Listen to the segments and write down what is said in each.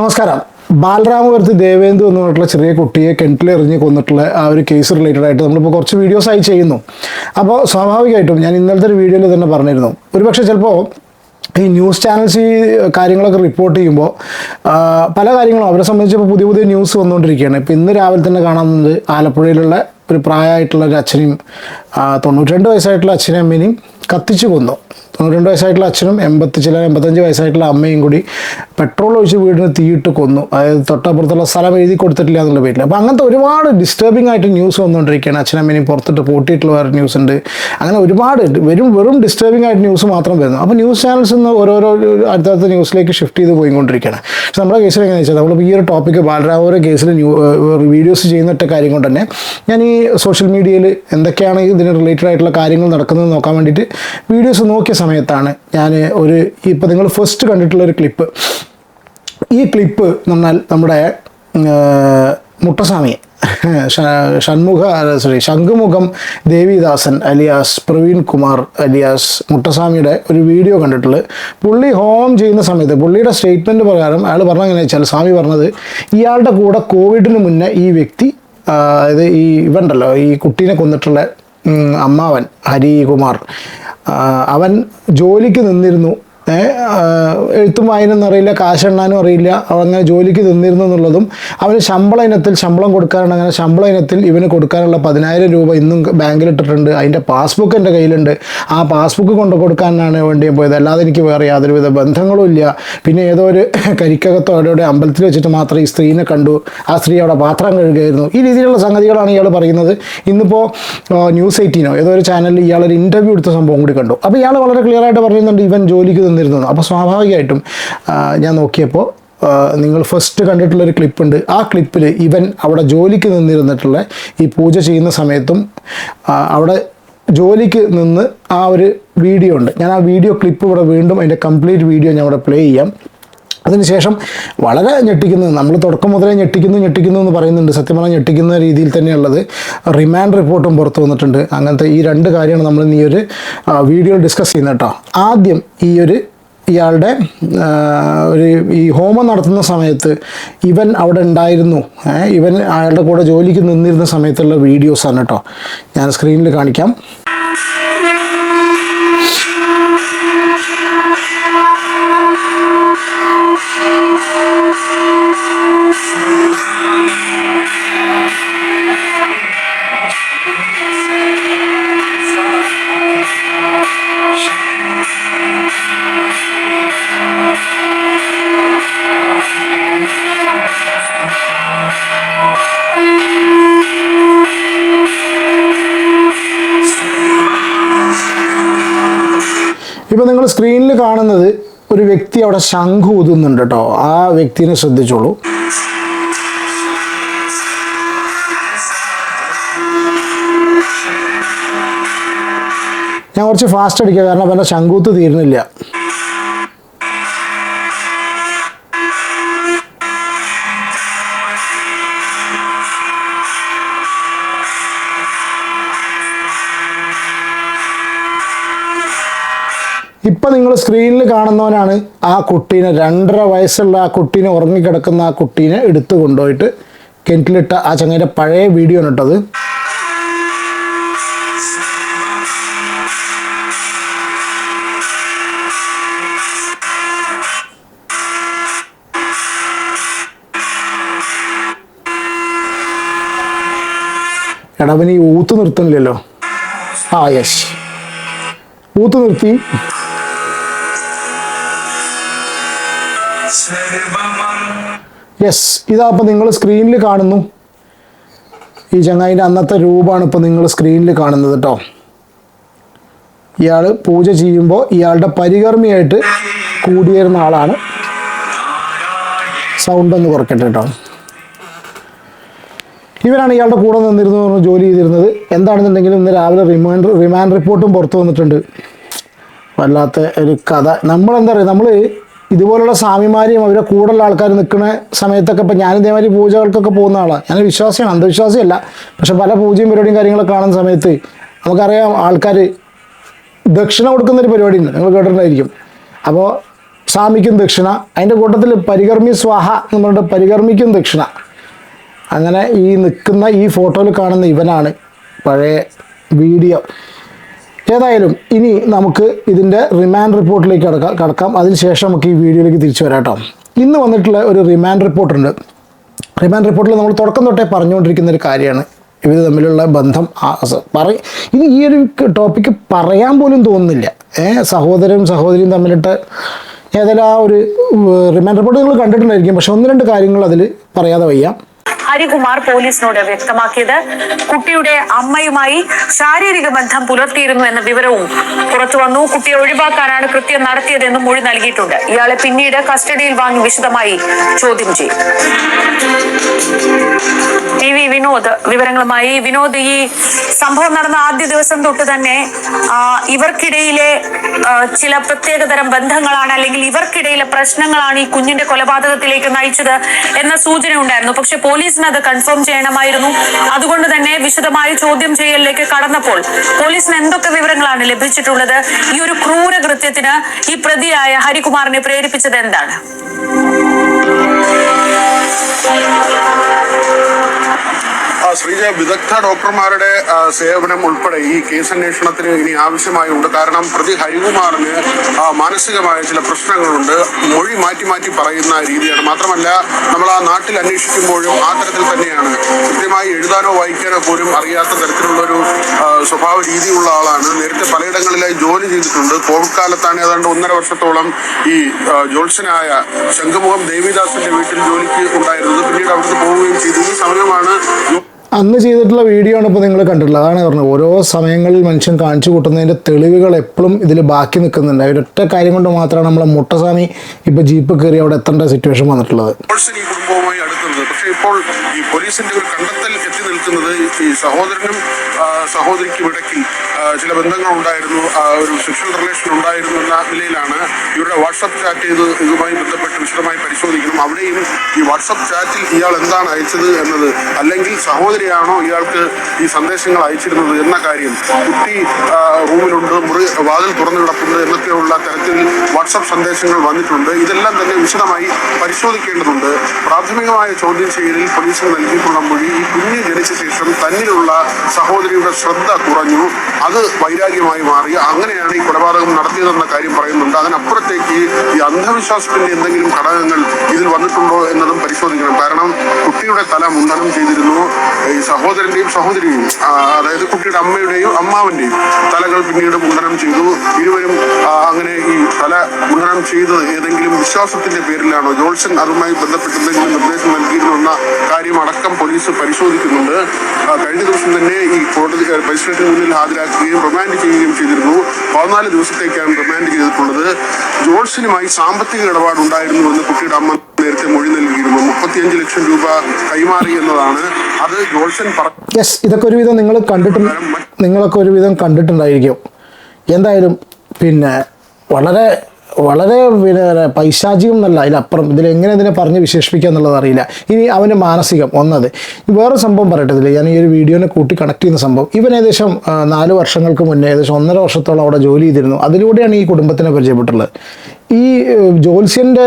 നമസ്കാരം. ബാലരാമപുരത്ത് ദേവേന്ദു എന്ന് പറഞ്ഞിട്ടുള്ള ചെറിയ കുട്ടിയെ കിണറ്റിലെറിഞ്ഞ് കൊന്നിട്ടുള്ള ആ ഒരു കേസ് റിലേറ്റഡ് ആയിട്ട് നമ്മളിപ്പോൾ കുറച്ച് വീഡിയോസായി ചെയ്യുന്നു. അപ്പോൾ സ്വാഭാവികമായിട്ടും ഞാൻ ഇന്നലത്തെ ഒരു വീഡിയോയിൽ തന്നെ പറഞ്ഞിരുന്നു, ഒരുപക്ഷെ ചിലപ്പോൾ ഈ ന്യൂസ് ചാനൽസ് ഈ കാര്യങ്ങളൊക്കെ റിപ്പോർട്ട് ചെയ്യുമ്പോൾ പല കാര്യങ്ങളും അവരെ സംബന്ധിച്ച് പുതിയ പുതിയ ന്യൂസ് വന്നുകൊണ്ടിരിക്കുകയാണ്. ഇപ്പോൾ ഇന്ന് രാവിലെ തന്നെ കാണുന്നത് ആലപ്പുഴയിലുള്ള ഒരു പ്രായമായിട്ടുള്ള ഒരു അച്ഛനെയും 92 വയസ്സായിട്ടുള്ള അച്ഛനെയും അമ്മേനെയും കത്തിച്ചു കൊന്നു. 92 വയസ്സായിട്ടുള്ള അച്ഛനും 85 വയസ്സായിട്ടുള്ള അമ്മയും കൂടി പെട്രോൾ ഒഴിച്ച് വീടിന് തീയിട്ട് കൊന്നു. അതായത് തൊട്ടപ്പുറത്തുള്ള സ്ഥലം എഴുതി കൊടുത്തിട്ടില്ല എന്നുള്ള പേരിൽ. അപ്പോൾ അങ്ങനത്തെ ഒരുപാട് ഡിസ്റ്റർബിംഗ് ആയിട്ട് ന്യൂസ് വന്നുകൊണ്ടിരിക്കുകയാണ്. അച്ഛനമ്മേനെയും പുറത്തിട്ട് പൂട്ടിയിട്ടുള്ള വേറെ ന്യൂസ് ഉണ്ട്. അങ്ങനെ ഒരുപാട് വെറും ഡിസ്റ്റർബിംഗ് ആയിട്ട് ന്യൂസ് മാത്രം വരുന്നു. അപ്പോൾ ന്യൂസ് ചാനൽസ് നിന്ന് ഓരോരോ അടുത്തടുത്ത ന്യൂസിലേക്ക് ഷിഫ്റ്റ് ചെയ്ത് പോയിക്കൊണ്ടിരിക്കുകയാണ്. പക്ഷേ നമ്മുടെ കേസിൽ എങ്ങനെയാണെന്ന് വെച്ചാൽ നമ്മളിപ്പോൾ ഈ ഒരു ടോപ്പിക്ക് ബാലരാമപുരം കേസിൽ വീഡിയോസ് ചെയ്യുന്നിട്ട കാര്യം കൊണ്ട് തന്നെ ഞാൻ ഈ സോഷ്യൽ മീഡിയയിൽ എന്തൊക്കെയാണ് ഇതിന് റിലേറ്റഡ് ആയിട്ടുള്ള കാര്യങ്ങൾ നടക്കുന്നത് നോക്കാൻ വേണ്ടിയിട്ട് വീഡിയോസ് നോക്കിയ സമയത്താണ് ഞാൻ ഇപ്പോൾ നിങ്ങൾ ഫസ്റ്റ് കണ്ടിട്ടുള്ള ഒരു ക്ലിപ്പ്. ഈ ക്ലിപ്പ് എന്ന് പറഞ്ഞാൽ നമ്മുടെ മുട്ടസ്വാമി ശംഖുമുഖം ദേവിദാസൻ അലിയാസ് പ്രവീൺ കുമാർ അലിയാസ് മുട്ടസ്വാമിയുടെ ഒരു വീഡിയോ കണ്ടിട്ടുള്ളത്. പുള്ളി ഹോം ചെയ്യുന്ന സമയത്ത് പുള്ളിയുടെ സ്റ്റേറ്റ്മെൻറ്റ് പ്രകാരം അയാൾ പറഞ്ഞെങ്ങനെ വെച്ചാൽ, സ്വാമി പറഞ്ഞത് ഇയാളുടെ കൂടെ കോവിഡിന് മുന്നേ ഈ വ്യക്തി, അതായത് ഈ ഇവണ്ടല്ലോ ഈ കുട്ടീനെ കൊന്നിട്ടുള്ള അമ്മാവൻ ഹരികുമാർ, അവൻ ജോലിക്ക് നിന്നിരുന്നു. എഴുത്തും വായനൊന്നും അറിയില്ല, കാശെണ്ണാനും അറിയില്ല. അവങ്ങനെ ജോലിക്ക് നിന്നിരുന്നു എന്നുള്ളതും അവന് ശമ്പളം കൊടുക്കാറുണ്ട്. അങ്ങനെ ശമ്പള ഇനത്തിൽ ഇവന് കൊടുക്കാനുള്ള 10,000 രൂപ ഇന്നും ബാങ്കിലിട്ടിട്ടുണ്ട്. അതിൻ്റെ പാസ്ബുക്ക് എൻ്റെ കയ്യിലുണ്ട്. ആ പാസ്ബുക്ക് കൊണ്ട് കൊടുക്കാനാണ് വേണ്ടി പോയത്, അല്ലാതെ എനിക്ക് വേറെ യാതൊരുവിധ ബന്ധങ്ങളും ഇല്ല. പിന്നെ ഏതോ ഒരു കരിക്കകത്തോ അവിടെ അമ്പലത്തിൽ വെച്ചിട്ട് മാത്രം ഈ സ്ത്രീനെ കണ്ടു. ആ സ്ത്രീ അവിടെ പാത്രം കഴുകുകയായിരുന്നു. ഈ രീതിയിലുള്ള സംഗതികളാണ് ഇയാൾ പറയുന്നത്. ഇന്നിപ്പോൾ ന്യൂസ് 18 ഏതോ ഒരു ചാനലിൽ ഇയാളൊരു ഇൻ്റർവ്യൂ എടുത്ത സംഭവം കൂടി കണ്ടു. അപ്പോൾ ഇയാൾ വളരെ ക്ലിയർ ആയിട്ട് പറയുന്നുണ്ട് ഇവൻ ജോലിക്ക് നിന്നിരുന്നു. അപ്പോൾ സ്വാഭാവികമായിട്ടും ഞാൻ നോക്കിയപ്പോൾ നിങ്ങൾ ഫസ്റ്റ് കണ്ടിട്ടുള്ളൊരു ക്ലിപ്പുണ്ട്. ആ ക്ലിപ്പിൽ ഇവൻ അവിടെ ജോലിക്ക് നിന്നിരുന്നിട്ടുള്ള ഈ പൂജ ചെയ്യുന്ന സമയത്തും അവിടെ ജോലിക്ക് നിന്ന് ആ ഒരു വീഡിയോ ഉണ്ട്. ഞാൻ ആ വീഡിയോ ക്ലിപ്പ് ഇവിടെ വീണ്ടും അതിൻ്റെ കംപ്ലീറ്റ് വീഡിയോ ഞാൻ ഇവിടെ പ്ലേ ചെയ്യാം. അതിനുശേഷം വളരെ ഞെട്ടിക്കുന്നത്, നമ്മൾ തുടക്കം മുതലേ ഞെട്ടിക്കുന്നു എന്ന് പറയുന്നുണ്ട്. സത്യം പറഞ്ഞാൽ ഞെട്ടിക്കുന്ന രീതിയിൽ തന്നെയുള്ളത് റിമാൻഡ് റിപ്പോർട്ടും പുറത്തു വന്നിട്ടുണ്ട്. അങ്ങനത്തെ ഈ 2 കാര്യമാണ് നമ്മൾ ഈ ഒരു വീഡിയോയിൽ ഡിസ്കസ് ചെയ്യുന്നത് കേട്ടോ. ആദ്യം ഇയാളുടെ ഈ ഹോമം നടത്തുന്ന സമയത്ത് ഇവൻ അവിടെ ഉണ്ടായിരുന്നു, ഇവൻ അയാളുടെ കൂടെ ജോലിക്ക് നിന്നിരുന്ന സമയത്തുള്ള വീഡിയോസാണ് കേട്ടോ. ഞാൻ സ്ക്രീനിൽ കാണിക്കാം. ഇപ്പോൾ നിങ്ങൾ സ്ക്രീനിൽ കാണുന്നത് ഒരു വ്യക്തി അവിടെ ശംഖ് ഊതുന്നുണ്ട് കേട്ടോ. ആ വ്യക്തിനെ ശ്രദ്ധിച്ചോളൂ. ഞാൻ കുറച്ച് ഫാസ്റ്റ് അടിക്കുക, കാരണം അവൻ്റെ ശംഖൂത്ത് തീരുന്നില്ല. ഇപ്പം നിങ്ങൾ സ്ക്രീനിൽ കാണുന്നവനാണ് ആ കുട്ടീനെ, 2.5 വയസ്സുള്ള ആ കുട്ടീനെ, ഉറങ്ങിക്കിടക്കുന്ന ആ കുട്ടീനെ എടുത്തു കൊണ്ടുപോയിട്ട് കിണറ്റിലിട്ട ആ ചങ്ങയുടെ പഴയ വീഡിയോ ആണ് ഇട്ടത്. എടവന് ഈ ഊത്ത് നിർത്തുന്നില്ലല്ലോ. യെസ്, ഊത്ത് നിർത്തി. യെസ്, ഇതാ ഇപ്പം നിങ്ങൾ സ്ക്രീനിൽ കാണുന്നു. ഈ ചങ്ങായിൻ്റെ അന്നത്തെ രൂപമാണ് ഇപ്പോൾ നിങ്ങൾ സ്ക്രീനിൽ കാണുന്നത് കേട്ടോ. ഇയാൾ പൂജ ചെയ്യുമ്പോൾ ഇയാളുടെ പരികർമ്മിയായിട്ട് കൂടിയിരുന്ന ആളാണ്. സൗണ്ട് ഒന്ന് കുറയ്ക്കട്ടെ കേട്ടോ. ഇവരാണ് ഇയാളുടെ കൂടെ നിന്നിരുന്നു ജോലി ചെയ്തിരുന്നത്. എന്താണെന്നുണ്ടെങ്കിലും ഇന്ന് രാവിലെ റിമാൻഡ് റിപ്പോർട്ടും പുറത്തു വന്നിട്ടുണ്ട്. വല്ലാത്ത ഒരു കഥ. നമ്മളെന്താ പറയുക, നമ്മൾ ഇതുപോലുള്ള സ്വാമിമാരെയും അവരെ കൂടുതലുള്ള ആൾക്കാർ നിൽക്കുന്ന സമയത്തൊക്കെ, ഇപ്പം ഞാൻ ഇതേമാതിരി പൂജകൾക്കൊക്കെ പോകുന്ന ആളാണ്. ഞാൻ വിശ്വാസിയാണ്, അന്ധവിശ്വാസിയല്ല. പക്ഷെ പല പൂജയും പരിപാടിയും കാര്യങ്ങളൊക്കെ കാണുന്ന സമയത്ത് നമുക്കറിയാം ആൾക്കാർ ദക്ഷിണ കൊടുക്കുന്നൊരു പരിപാടിയുണ്ട്, നിങ്ങൾ കേട്ടിട്ടുണ്ടായിരിക്കും. അപ്പോൾ സ്വാമിക്കും ദക്ഷിണ, അതിൻ്റെ കൂട്ടത്തിൽ പരികർമ്മി സ്വാഹ എന്ന് പറഞ്ഞിട്ട് പരികർമ്മിക്കും ദക്ഷിണ. അങ്ങനെ ഈ നിൽക്കുന്ന ഈ ഫോട്ടോയിൽ കാണുന്ന ഇവനാണ് പഴയ വീഡിയോ. ഏതായാലും ഇനി നമുക്ക് ഇതിൻ്റെ റിമാൻഡ് റിപ്പോർട്ടിലേക്ക് കടക്കാം. അതിനുശേഷം നമുക്ക് ഈ വീഡിയോയിലേക്ക് തിരിച്ചു വരാം കേട്ടോ. ഇന്ന് വന്നിട്ടുള്ള ഒരു റിമാൻഡ് റിപ്പോർട്ടുണ്ട്. റിമാൻഡ് റിപ്പോർട്ടിൽ നമ്മൾ തുടക്കം തൊട്ടേ പറഞ്ഞുകൊണ്ടിരിക്കുന്ന ഒരു കാര്യമാണ് ഇവർ തമ്മിലുള്ള ബന്ധം. ഇനി ഈ ഒരു ടോപ്പിക്ക് പറയാൻ പോലും തോന്നുന്നില്ല. സഹോദരനും സഹോദരിയും തമ്മിലിട്ട് ഏതായാലും ആ ഒരു റിമാൻഡ് റിപ്പോർട്ട് നിങ്ങൾ കണ്ടിട്ടുണ്ടായിരിക്കും. പക്ഷെ ഒന്ന് രണ്ട് കാര്യങ്ങൾ അതിൽ പറയാതെ വയ്യ. ഹരികുമാർ പോലീസിനോട് വ്യക്തമാക്കിയത് കുട്ടിയുടെ അമ്മയുമായി ശാരീരിക ബന്ധം പുലർത്തിയിരുന്നു എന്ന വിവരവും പുറത്തു വന്നു. കുട്ടിയെ ഒഴിവാക്കാനാണ് കൃത്യം നടത്തിയതെന്നും മൊഴി നൽകിയിട്ടുണ്ട്. ഇയാളെ പിന്നീട് കസ്റ്റഡിയിൽ വാങ്ങി വിശദമായി ചോദ്യം ചെയ്യും. TV വിനോദ് വിവരങ്ങളുമായി. വിനോദ്, ഈ സംഭവം നടന്ന ആദ്യ ദിവസം തൊട്ട് തന്നെ ഇവർക്കിടയിലെ ചില പ്രത്യേകതരം ബന്ധങ്ങളാണ്, അല്ലെങ്കിൽ ഇവർക്കിടയിലെ പ്രശ്നങ്ങളാണ് ഈ കുഞ്ഞിന്റെ കൊലപാതകത്തിലേക്ക് നയിച്ചത് എന്ന സൂചന ഉണ്ടായിരുന്നു. പക്ഷെ പോലീസിന് അത് കൺഫേം ചെയ്യണമായിരുന്നു. അതുകൊണ്ട് തന്നെ വിശദമായ ചോദ്യം ചെയ്യലിലേക്ക് കടന്നപ്പോൾ പോലീസിന് എന്തൊക്കെ വിവരങ്ങളാണ് ലഭിച്ചിട്ടുള്ളത്? ഈ ഒരു ക്രൂര കൃത്യത്തിന് ഈ പ്രതിയായ ഹരികുമാറിനെ പ്രേരിപ്പിച്ചത് എന്താണ്? ശ്രീജ, വിദഗ്ധ ഡോക്ടർമാരുടെ സേവനം ഉൾപ്പെടെ ഈ കേസ് അന്വേഷണത്തിന് ഇനി ആവശ്യമായുണ്ട്. കാരണം പ്രതി ഹരികുമാറിന് മാനസികമായ ചില പ്രശ്നങ്ങളുണ്ട്. മൊഴി മാറ്റി മാറ്റി പറയുന്ന രീതിയാണ്. മാത്രമല്ല, നമ്മൾ ആ നാട്ടിൽ അന്വേഷിക്കുമ്പോഴും ആ തരത്തിൽ തന്നെയാണ്. കൃത്യമായി എഴുതാനോ വായിക്കാനോ പോലും അറിയാത്ത തരത്തിലുള്ളൊരു സ്വഭാവ രീതിയുള്ള ആളാണ്. നേരത്തെ പലയിടങ്ങളിലായി ജോലി ചെയ്തിട്ടുണ്ട്. കോവിഡ് കാലത്താണ് ഏതാണ്ട് 1.5 വർഷത്തോളം ഈ ജോത്സ്യനായ ശംഖുമുഖം ദേവിദാസിന്റെ വീട്ടിൽ ജോലിക്ക് ഉണ്ടായിരുന്നത്. പിന്നീട് അവിടുന്ന് പോവുകയും ചെയ്തു. ഈ സമയമാണ് അന്ന് ചെയ്തിട്ടുള്ള വീഡിയോ ആണ് ഇപ്പോൾ നിങ്ങൾ കണ്ടിട്ടുള്ളത്. അതാണ് പറഞ്ഞത്, ഓരോ സമയങ്ങളിൽ മനുഷ്യൻ കാണിച്ചു കൂട്ടുന്നതിൻ്റെ തെളിവുകൾ എപ്പോഴും ഇതിൽ ബാക്കി നിൽക്കുന്നുണ്ട്. ഒരൊറ്റ കാര്യം കൊണ്ട് മാത്രമാണ് നമ്മളെ മുട്ടസ്വാമി ഇപ്പോൾ ജീപ്പ് കയറി അവിടെ എത്തേണ്ട സിറ്റുവേഷൻ വന്നിട്ടുള്ളത്. കുടുംബവുമായി അടുക്കുന്നത്. പക്ഷേ ഇപ്പോൾ ഈ പോലീസിന്റെ ഒരു കണ്ടെത്തൽ എത്തി നിൽക്കുന്നത് ഈ സഹോദരനും സഹോദരിക്കും ഇടയ്ക്ക് ചില ബന്ധങ്ങൾ ഉണ്ടായിരുന്നു, ഒരു സെക്ഷൽ റിലേഷൻ ഉണ്ടായിരുന്നു എന്ന നിലയിലാണ്. ഇവരുടെ വാട്സപ്പ് ചാറ്റ് ഇതുമായി ബന്ധപ്പെട്ട് വിശദമായി പരിശോധിക്കണം. അവിടെയും ഈ വാട്സപ്പ് ചാറ്റിൽ ഇയാൾ എന്താണ് അയച്ചത് എന്നത്, അല്ലെങ്കിൽ സഹോദരിയാണോ ഇയാൾക്ക് ഈ സന്ദേശങ്ങൾ അയച്ചിരുന്നത് എന്ന കാര്യം, കുട്ടി റൂമിലുണ്ട്, വാതിൽ തുറന്നു കിടപ്പുണ്ട് എന്നൊക്കെയുള്ള തരത്തിൽ വാട്സപ്പ് സന്ദേശങ്ങൾ വന്നിട്ടുണ്ട്. ഇതെല്ലാം തന്നെ വിശദമായി പരിശോധിക്കേണ്ടതുണ്ട്. പ്രാഥമികമായ ചോദ്യം ചെയ്യലിൽ പോലീസിന് നൽകിയിട്ടുള്ള മൊഴി, ഈ കുഞ്ഞ് ജനിച്ച ശേഷം തന്നിലുള്ള സഹോദരിയുടെ ശ്രദ്ധ കുറഞ്ഞു, അത് വൈരാഗ്യമായി മാറി, അങ്ങനെയാണ് ഈ കൊലപാതകം നടത്തിയതെന്ന കാര്യം പറയുന്നുണ്ട്. അതിനപ്പുറത്തേക്ക് ഈ അന്ധവിശ്വാസത്തിന്റെ എന്തെങ്കിലും ഘടകങ്ങൾ ഇതിൽ വന്നിട്ടുണ്ടോ എന്നതും പരിശോധിക്കണം. കാരണം കുട്ടിയുടെ തല മുണ്ടനം ചെയ്തിരുന്നു. ഈ സഹോദരന്റെയും സഹോദരിയും, അതായത് കുട്ടിയുടെ അമ്മയുടെയും അമ്മാവന്റെയും തലകൾ പിന്നീട് മുണ്ടനം ചെയ്തു. ഇരുവരും അങ്ങനെ ഈ തല മുണ്ടനം ചെയ്തത് ഏതെങ്കിലും വിശ്വാസത്തിന്റെ പേരിലാണോ, ജോൾസൺ അതുമായി ബന്ധപ്പെട്ട് എന്തെങ്കിലും നിർദ്ദേശം നൽകിയിരുന്നു എന്ന കാര്യം അടക്കം പോലീസ് പരിശോധിക്കുന്നുണ്ട്. കഴിഞ്ഞ ദിവസം തന്നെ ഈ കോടതി മജിസ്ട്രേറ്റിന് മുന്നിൽ ഹാജരാക്കുകയും റിമാൻഡ് ചെയ്യുകയും ചെയ്തിരുന്നു. 14 ദിവസത്തേക്കാണ് റിമാൻഡ് ചെയ്തിട്ടുള്ളത്. ജോൾസനുമായി സാമ്പത്തിക ഇടപാടുണ്ടായിരുന്നുവെന്ന് കുട്ടിയുടെ അമ്മ നേരത്തെ മൊഴി നൽകിയിരുന്നു. 35 ലക്ഷം രൂപ കൈമാറി എന്നതാണ്. അത് ജോൾസൻ യെസ്, ഇതൊക്കെ ഒരുവിധം നിങ്ങളൊക്കെ ഒരുവിധം കണ്ടിട്ടുണ്ടായിരിക്കും. എന്തായാലും പിന്നെ വളരെ വളരെ പിന്നെ പൈശാചികം എന്നല്ല, അതിലപ്പുറം ഇതിലെങ്ങനെ ഇതിനെ പറഞ്ഞ് വിശേഷിപ്പിക്കുക എന്നുള്ളത് അറിയില്ല. ഇനി അവൻ്റെ മാനസികം ഒന്നത്. വേറെ സംഭവം പറയട്ടെ, ഇതിൽ ഞാൻ ഈ ഒരു വീഡിയോനെ കൂട്ടി കണക്ട് ചെയ്യുന്ന സംഭവം, ഇവൻ ഏകദേശം 4 വർഷങ്ങൾക്ക് മുന്നേ ഏകദേശം 1.5 വർഷത്തോളം അവിടെ ജോലി ചെയ്തിരുന്നു. അതിലൂടെയാണ് ഈ കുടുംബത്തിനെ പരിചയപ്പെട്ടുള്ളത്. ഈ ജോത്സ്യൻ്റെ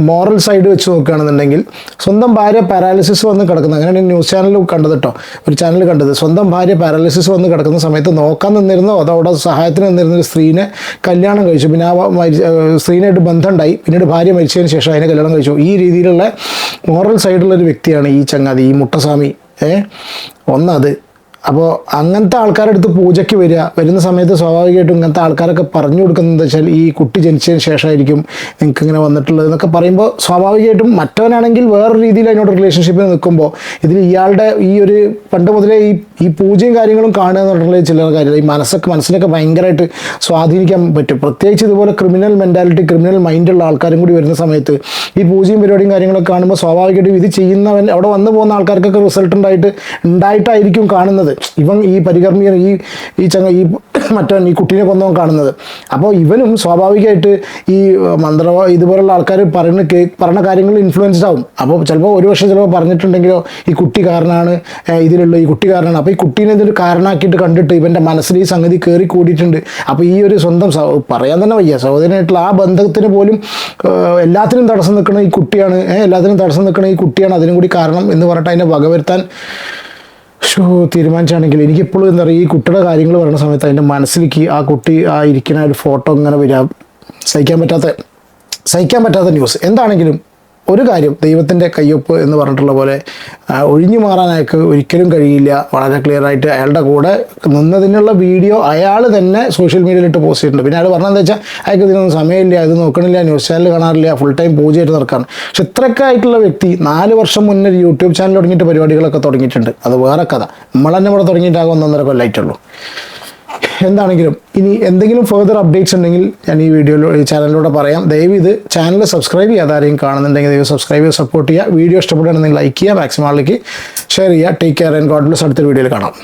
മോറൽ സൈഡ് വെച്ച് നോക്കുകയാണെന്നുണ്ടെങ്കിൽ സ്വന്തം ഭാര്യ പാരാലിസിസ് വന്ന് കിടക്കുന്നത്, അങ്ങനെയാണ് ന്യൂസ് ചാനൽ കണ്ടത് കേട്ടോ, ഒരു ചാനൽ കണ്ടത്. സ്വന്തം ഭാര്യ പാരാലിസിസ് വന്ന് കിടക്കുന്ന സമയത്ത് നോക്കാൻ നിന്നിരുന്നോ അതോ അവിടെ സഹായത്തിന് നിന്നിരുന്ന ഒരു സ്ത്രീനെ കല്യാണം കഴിച്ചു. പിന്നെ ആ സ്ത്രീനായിട്ട് ബന്ധമുണ്ടായി. പിന്നീട് ഭാര്യ മരിച്ചതിന് ശേഷം അതിനെ കല്യാണം കഴിച്ചു. ഈ രീതിയിലുള്ള മോറൽ സൈഡുള്ളൊരു വ്യക്തിയാണ് ഈ ചങ്ങാതി, ഈ മുട്ടസ്വാമി. ഒന്നത്. അപ്പോൾ അങ്ങനത്തെ ആൾക്കാരുടെ അടുത്ത് പൂജയ്ക്ക് വരുന്ന സമയത്ത് സ്വാഭാവികമായിട്ടും ഇങ്ങനത്തെ ആൾക്കാരൊക്കെ പറഞ്ഞു കൊടുക്കുന്നത് വെച്ചാൽ ഈ കുട്ടി ജനിച്ചതിന് ശേഷമായിരിക്കും നിങ്ങൾക്ക് ഇങ്ങനെ വന്നിട്ടുള്ളത് എന്നൊക്കെ പറയുമ്പോൾ സ്വാഭാവികമായിട്ടും മറ്റവനാണെങ്കിൽ വേറൊരു രീതിയിൽ അതിനോട് റിലേഷൻഷിപ്പിൽ നിൽക്കുമ്പോൾ ഇതിൽ ഇയാളുടെ ഈ ഒരു പണ്ട് മുതലേ ഈ പൂജയും കാര്യങ്ങളും കാണുക എന്ന് പറഞ്ഞിട്ടുള്ള ചില കാര്യങ്ങൾ ഈ മനസ്സിനൊക്കെ ഭയങ്കരമായിട്ട് സ്വാധീനിക്കാൻ പറ്റും. പ്രത്യേകിച്ച് ഇതുപോലെ ക്രിമിനൽ മെൻറ്റാലിറ്റി, ക്രിമിനൽ മൈൻഡുള്ള ആൾക്കാരും കൂടി വരുന്ന സമയത്ത് ഈ പൂജയും പരിപാടിയും കാര്യങ്ങളൊക്കെ കാണുമ്പോൾ സ്വാഭാവികമായിട്ടും ഇത് ചെയ്യുന്നവൻ അവിടെ വന്നു പോകുന്ന ആൾക്കാർക്കൊക്കെ റിസൾട്ട് ഉണ്ടായിട്ടായിരിക്കും കാണുന്നത്. ഇവൻ ഈ പരികർമ്മിയൻ ഈ മറ്റവൻ ഈ കുട്ടീനെ കൊന്നവൻ കാണുന്നത്. അപ്പോൾ ഇവനും സ്വാഭാവികമായിട്ട് ഈ ഇതുപോലുള്ള ആൾക്കാർ പറഞ്ഞ കാര്യങ്ങൾ ഇൻഫ്ലുവൻസ്ഡ് ആവും. അപ്പോൾ ചിലപ്പോൾ ഒരു വർഷം ചിലപ്പോൾ പറഞ്ഞിട്ടുണ്ടെങ്കിലോ ഈ കുട്ടി കാരണമാണ് ഈ കുട്ടി കാരണമാണ്. അപ്പോൾ ഈ കുട്ടീനെ ഇതൊരു കാരണമാക്കിയിട്ട് കണ്ടിട്ട് ഇവൻ്റെ മനസ്സിൽ ഈ സംഗതി കയറി കൂടിയിട്ടുണ്ട്. അപ്പോൾ ഈ ഒരു സ്വന്തം പറയാൻ തന്നെ വയ്യ, സഹോദരനായിട്ടുള്ള ആ ബന്ധത്തിന് പോലും എല്ലാത്തിനും തടസ്സം നിൽക്കുന്ന ഈ കുട്ടിയാണ്, ഈ കുട്ടിയാണ് അതിനും കൂടി കാരണം എന്ന് പറഞ്ഞിട്ട് അതിനെ വകവരുത്താൻ തീരുമാനിച്ചാണെങ്കിൽ എനിക്കിപ്പോഴും എന്താ പറയുക, ഈ കുട്ടിയുടെ കാര്യങ്ങൾ പറയുന്ന സമയത്ത് അതിൻ്റെ മനസ്സിലേക്ക് ആ കുട്ടി ഇരിക്കുന്ന ഒരു ഫോട്ടോ ഇങ്ങനെ വരാം. സഹിക്കാൻ പറ്റാത്ത ന്യൂസ്. എന്താണെങ്കിലും ഒരു കാര്യം, ദൈവത്തിൻ്റെ കയ്യൊപ്പ് എന്ന് പറഞ്ഞിട്ടുള്ള പോലെ ഒഴിഞ്ഞു മാറാൻ അയാൾക്ക് ഒരിക്കലും കഴിയില്ല. വളരെ ക്ലിയർ ആയിട്ട് അയാളുടെ കൂടെ നിന്നതിനുള്ള വീഡിയോ അയാൾ തന്നെ സോഷ്യൽ മീഡിയയിലിട്ട് പോസ്റ്റ് ചെയ്തിട്ടുണ്ട്. പിന്നെ അയാൾ പറഞ്ഞതെന്ന് വെച്ചാൽ അയാൾക്ക് ഇതിനൊന്നും സമയമില്ല, ഇത് നോക്കണില്ല, ന്യൂസ് ചാനൽ കാണാറില്ല, ഫുൾ ടൈം പൂജയായിട്ട് നടക്കാണ്. പക്ഷെ ഇത്രയൊക്കെ ആയിട്ടുള്ള വ്യക്തി 4 വർഷം മുന്നേ ഒരു യൂട്യൂബ് ചാനൽ തുടങ്ങിയിട്ട് പരിപാടികളൊക്കെ തുടങ്ങിയിട്ടുണ്ട്. അത് വേറെ കഥ. നമ്മൾ തന്നെ ഇവിടെ തുടങ്ങിയിട്ടാകും 1.5 കൊല്ലമായിട്ടുള്ളൂ. എന്താണെങ്കിലും ഇനി എന്തെങ്കിലും ഫെർദർ അപ്ഡേറ്റ്സ് ഉണ്ടെങ്കിൽ ഞാൻ ഈ ചാനലിലൂടെ പറയാം. ദയവ് ഇത് ചാനൽ സബ്സ്ക്രൈബ് ചെയ്യാതെ ആരെയും കാണുന്നുണ്ടെങ്കിൽ ദയവ് സബ്സ്ക്രൈബ് ചെയ്ത് സപ്പോർട്ട് ചെയ്യുക. വീഡിയോ ഇഷ്ടപ്പെടുകയാണെങ്കിൽ ലൈക്ക് ചെയ്യുക, മാക്സിമം ആളിലേക്ക് ഷെയർ ചെയ്യുക. Take care and God bless. അടുത്ത വീഡിയോയിൽ കാണാം.